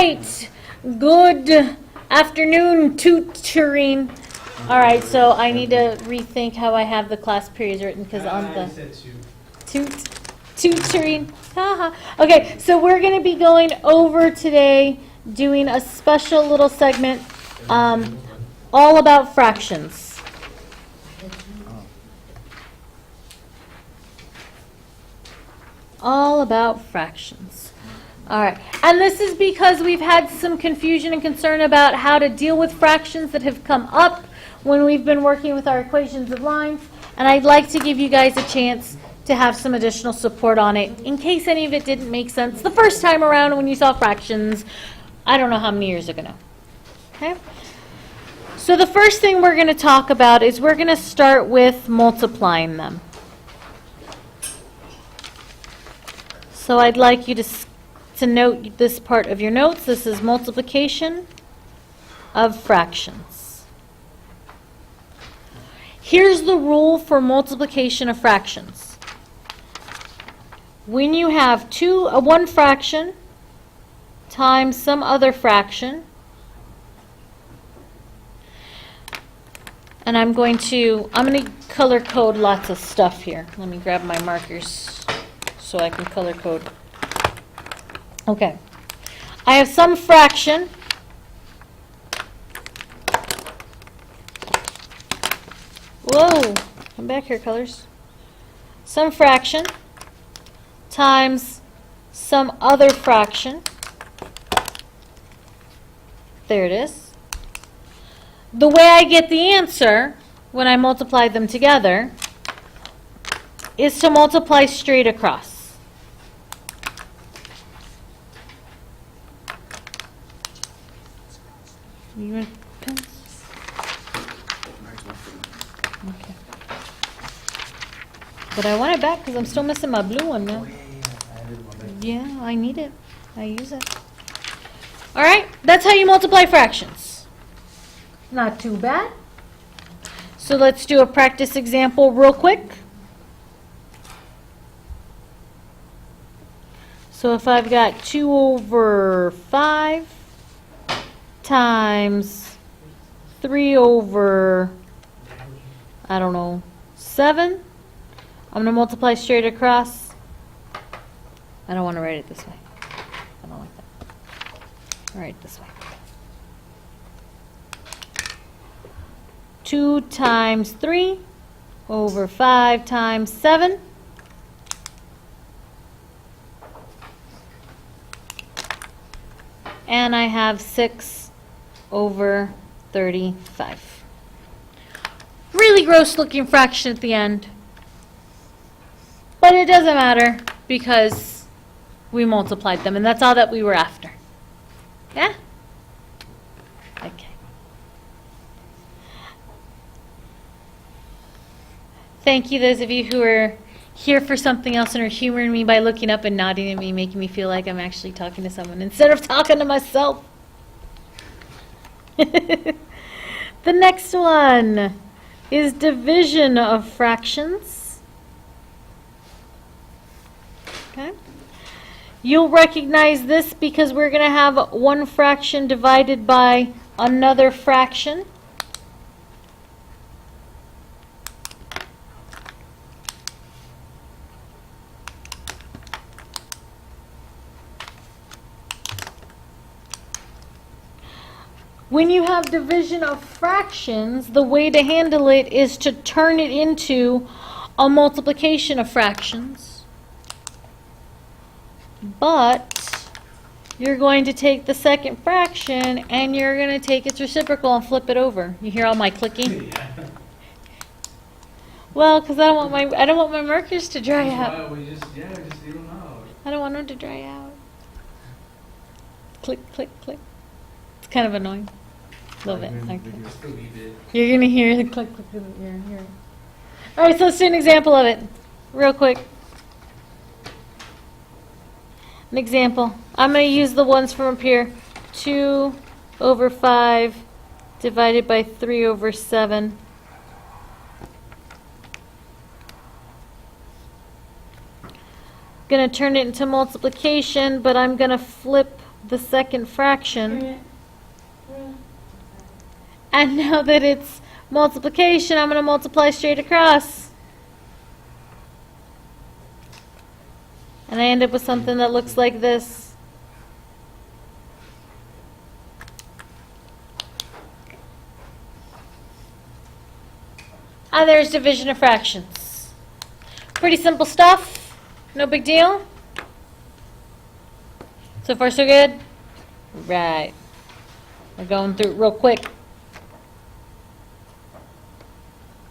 right. Good afternoon, tutoring. All right, so I need to rethink how I have the class periods written because on the tutoring. Haha. Okay, so we're going to be going over today doing a special little segment all about fractions. All about fractions. All right, and this is because we've had some confusion and concern about how to deal with fractions that have come up when we've been working with our equations of lines, and I'd like to give you guys a chance to have some additional support on it in case any of it didn't make sense the first time around when you saw fractions, I don't know how many years ago now. Okay? So the first thing we're going to talk about is we're going to start with multiplying them. So I'd like you to note this part of your notes. This is multiplication of fractions. Here's the rule for multiplication of fractions. When you have one fraction times some other fraction, and I'm going to color code lots of stuff here. Let me grab my markers so I can color code. Okay. I have some fraction whoa, come back here, colors. Some fraction times some other fraction. There it is. The way I get the answer when I multiply them together is to multiply straight across. You want pens? Okay. But I want it back because I'm still missing my blue one now. Yeah, I need it. I use it. All right, that's how you multiply fractions. Not too bad. So let's do a practice example real quick. So if I've got 2 over 5 times 3 over, I don't know, 7, I'm going to multiply straight across. I don't want to write it this way. I don't like that. I'll write it this way. 2 times 3 over 5 times 7. And I have 6 over 35. Really gross looking fraction at the end. But it doesn't matter because we multiplied them, and that's all that we were after. Yeah? Okay. Thank you, those of you who are here for something else and are humoring me by looking up and nodding at me, making me feel like I'm actually talking to someone instead of talking to myself. The next one is division of fractions. Okay. You'll recognize this because we're going to have one fraction divided by another fraction. When you have division of fractions, the way to handle it is to turn it into a multiplication of fractions. But you're going to take the second fraction and you're going to take its reciprocal and flip it over. You hear all my clicking? Yeah. Well, because I don't want my markers to dry out. That's why we just leave them out. I don't want them to dry out. Click, click, click. It's kind of annoying. A little bit. Okay. Still leave it. You're going to hear the click, click, click. You're hearing. All right, so let's do an example of it real quick. An example. I'm going to use the ones from up here. 2 over 5 divided by 3 over 7. Going to turn it into multiplication, but I'm going to flip the second fraction. And now that it's multiplication, I'm going to multiply straight across. And I end up with something that looks like this. And there's division of fractions. Pretty simple stuff. No big deal. So far, so good? Right. We're going through it real quick.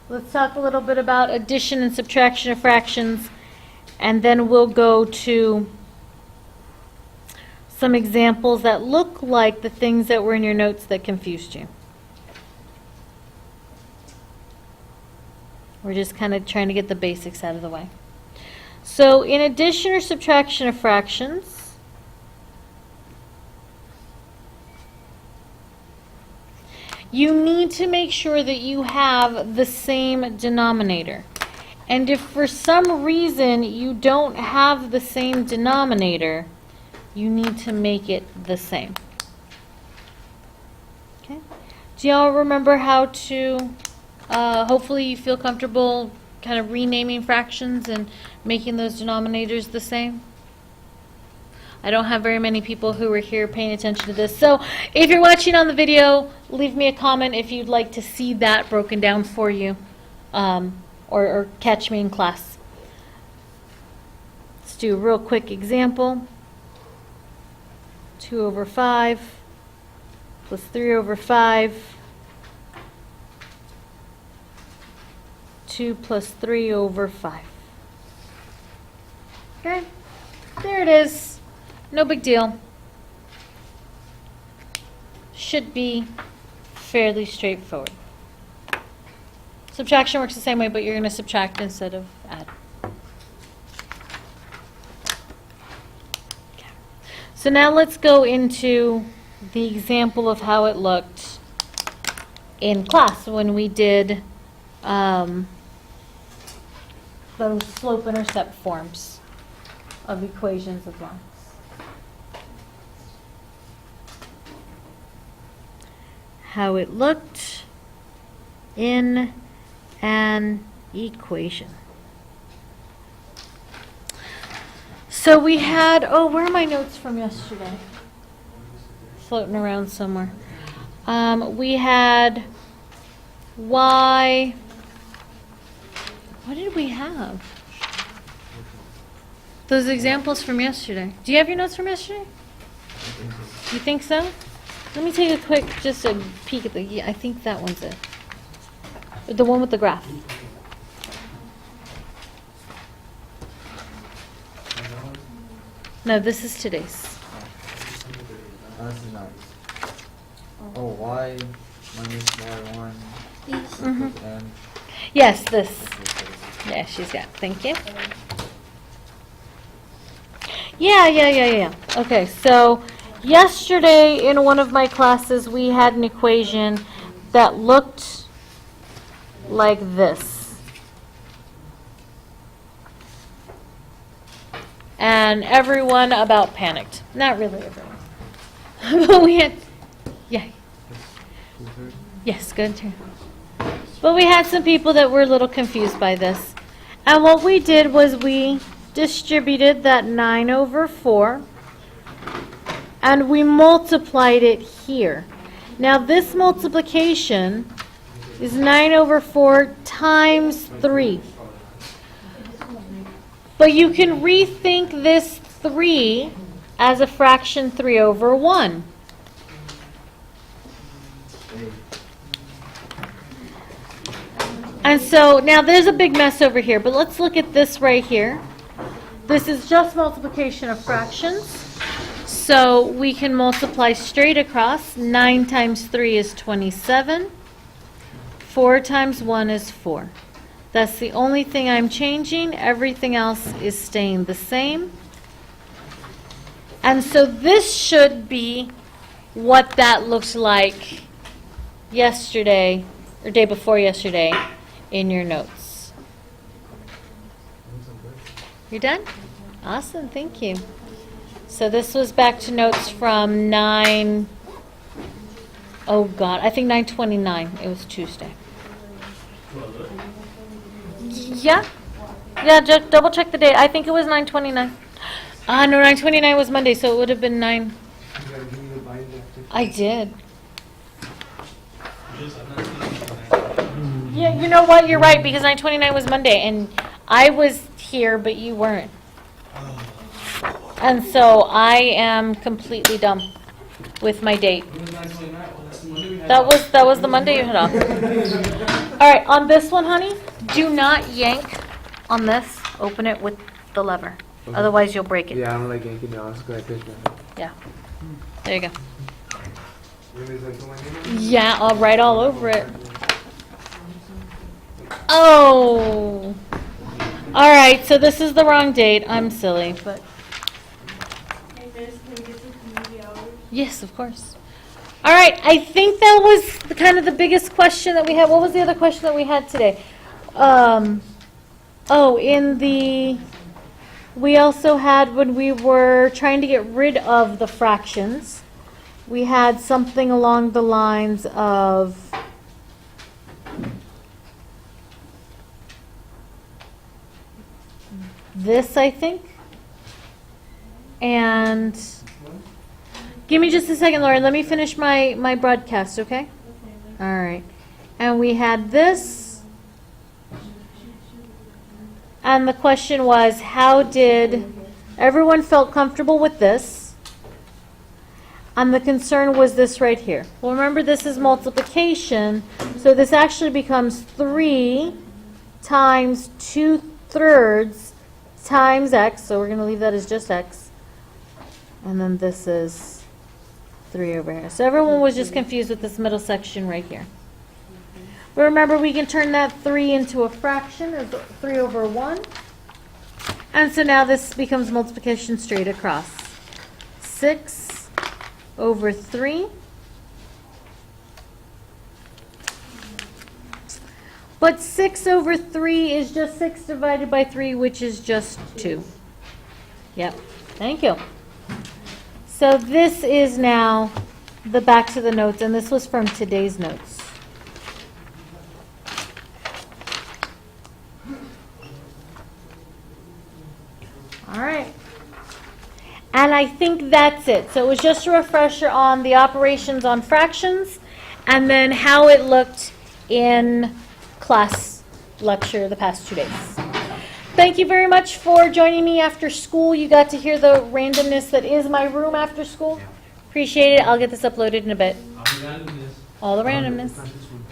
Let's talk a little bit about addition and subtraction of fractions, and then we'll go to some examples that look like the things that were in your notes that confused you. We're just kind of trying to get the basics out of the way. So in addition or subtraction of fractions, you need to make sure that you have the same denominator. And if for some reason you don't have the same denominator, you need to make it the same. Okay? Do y'all remember how to, hopefully you feel comfortable kind of renaming fractions and making those denominators the same? I don't have very many people who are here paying attention to this. So if you're watching on the video, leave me a comment if you'd like to see that broken down for you, or catch me in class. Let's do a real quick example. 2 over 5 plus 3 over 5. 2 plus 3 over 5. Okay, there it is. No big deal. Should be fairly straightforward. Subtraction works the same way, but you're going to subtract instead of add. Okay. So now let's go into the example of how it looked in class when we did those slope-intercept forms of equations of lines. How it looked in an equation. So we had, oh, where are my notes from yesterday? Floating around somewhere. We had y, what did we have? Those examples from yesterday. Do you have your notes from yesterday? You think so? Let me take a quick, just a peek at the, yeah, I think that one's it. The one with the graph. No, this is today's. This is nice. Oh, y minus y1 Mm-hmm. equals n. Yes, this. Yeah, she's got, thank you. Yeah. Okay, so yesterday in one of my classes we had an equation that looked like this. And everyone about panicked. Not really everyone. But we had, yeah. Yes, good turn. But we had some people that were a little confused by this. And what we did was we distributed that 9 over 4 and we multiplied it here. Now this multiplication is 9 over 4 times 3. But you can rethink this 3 as a fraction 3 over 1. And so now there's a big mess over here, but let's look at this right here. This is just multiplication of fractions. So we can multiply straight across. 9 times 3 is 27. 4 times 1 is 4. That's the only thing I'm changing. Everything else is staying the same. And so this should be what that looked like yesterday, or day before yesterday, in your notes. You're done? Awesome, thank you. So this was back to notes from 9, oh God, I think 9/29. It was Tuesday. Yeah. Yeah, just double check the date. I think it was 9/29. No, 9/29 was Monday, so it would have been 9. You gotta give me the binder after. I did. Just, I'm not seeing it. Yeah, you know what? You're right, because 9/29 was Monday, and I was here, but you weren't. And so I am completely dumb with my date. It was 9/29. Well, that's the Monday we had. That was the Monday you had off. All right, on this one, honey, do not yank on this. Open it with the lever. Okay. Otherwise, you'll break it. Yeah, I don't like yanking now. It's gonna touch my Yeah. There you go. Maybe it's like my name. Yeah, I'll write all over it. Oh. All right, so this is the wrong date. I'm silly, but Hey, Miss, can we get some community hours? yes, of course. All right, I think that was kind of the biggest question that we had. What was the other question that we had today? We also had, when we were trying to get rid of the fractions, we had something along the lines of this, I think. And give me just a second, Lauren. Let me finish my broadcast, okay? All right. And we had this. And the question was, how did everyone felt comfortable with this? And the concern was this right here. Well, remember, this is multiplication. So this actually becomes 3 times 2/3 times x. So we're going to leave that as just x. And then this is 3 over here. So everyone was just confused with this middle section right here. But remember, we can turn that 3 into a fraction, as 3 over 1. And so now this becomes multiplication straight across. 6 over 3. But 6 over 3 is just 6 divided by 3, which is just 2. Yep, thank you. So this is now the back to the notes, and this was from today's notes. All right. And I think that's it. So it was just a refresher on the operations on fractions and then how it looked in class lecture the past 2 days. Thank you very much for joining me after school. You got to hear the randomness that is my room after school. Appreciate it. I'll get this uploaded in a bit. I'll be randomness. All the randomness. Not this one.